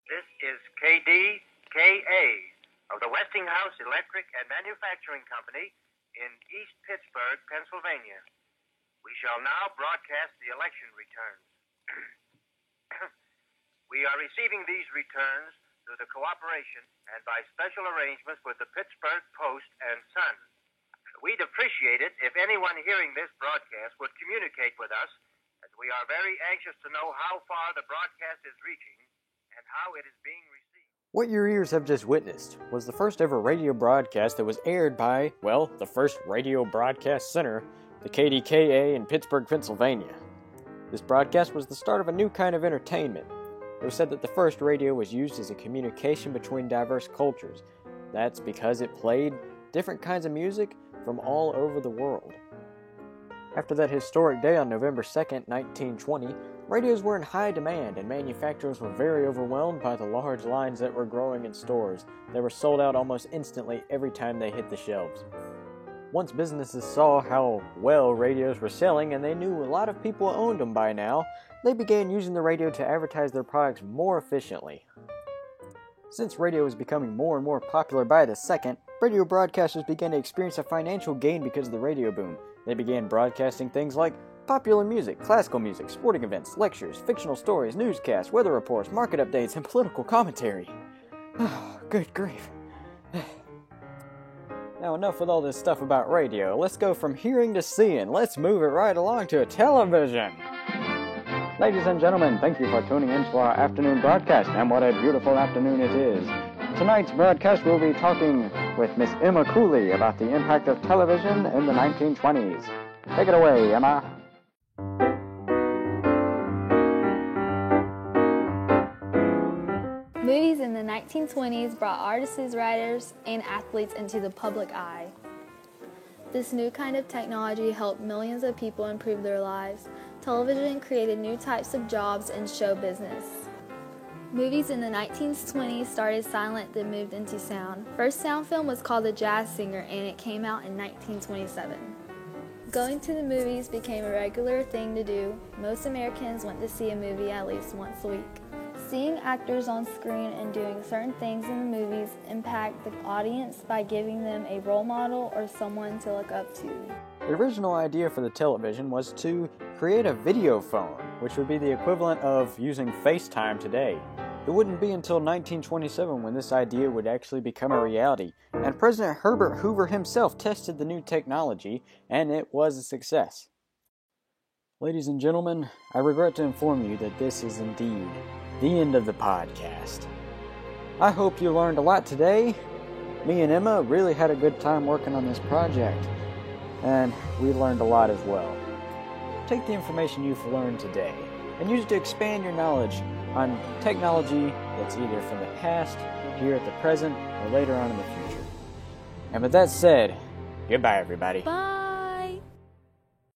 This is KDKA of the Westinghouse Electric and Manufacturing Company in East Pittsburgh, Pennsylvania. We shall now broadcast the election returns. We are receiving these returns through the cooperation and by special arrangements with the Pittsburgh Post and Sun. We'd appreciate it if anyone hearing this broadcast would communicate with us, as we are very anxious to know how far the broadcast is reaching and how it is being received. What your ears have just witnessed was the first ever radio broadcast that was aired by, well, the first radio broadcast center, the KDKA in Pittsburgh, Pennsylvania. This broadcast was the start of a new kind of entertainment. It was said that the first radio was used as a communication between diverse cultures. That's because it played different kinds of music from all over the world. After that historic day on November 2nd, 1920, radios were in high demand and manufacturers were very overwhelmed by the large lines that were growing in stores. They were sold out almost instantly every time they hit the shelves. Once businesses saw how well radios were selling and they knew a lot of people owned them by now, they began using the radio to advertise their products more efficiently. Since radio was becoming more and more popular by the second, radio broadcasters began to experience a financial gain because of the radio boom. They began broadcasting things like popular music, classical music, sporting events, lectures, fictional stories, newscasts, weather reports, market updates, and political commentary. Oh, good grief. Now enough with all this stuff about radio. Let's go from hearing to seeing. Let's move it right along to television. Ladies and gentlemen, thank you for tuning in to our afternoon broadcast, and what a beautiful afternoon it is. Tonight's broadcast we'll be talking with Miss Emma Cooley about the impact of television in the 1920s. Take it away, Emma. Movies in the 1920s brought artists, writers, and athletes into the public eye. This new kind of technology helped millions of people improve their lives. Television created new types of jobs in show business. Movies in the 1920s started silent, then moved into sound. First sound film was called The Jazz Singer, and it came out in 1927. Going to the movies became a regular thing to do. Most Americans went to see a movie at least once a week. Seeing actors on screen and doing certain things in the movies impact the audience by giving them a role model or someone to look up to. The original idea for the television was to create a video phone, which would be the equivalent of using FaceTime today. It wouldn't be until 1927 when this idea would actually become a reality, and President Herbert Hoover himself tested the new technology, and it was a success. Ladies and gentlemen, I regret to inform you that this is indeed the end of the podcast. I hope you learned a lot today. Me and Emma really had a good time working on this project, and we learned a lot as well. Take the information you've learned today and use it to expand your knowledge on technology that's either from the past, here at the present, or later on in the future. And with that said, goodbye everybody. Bye!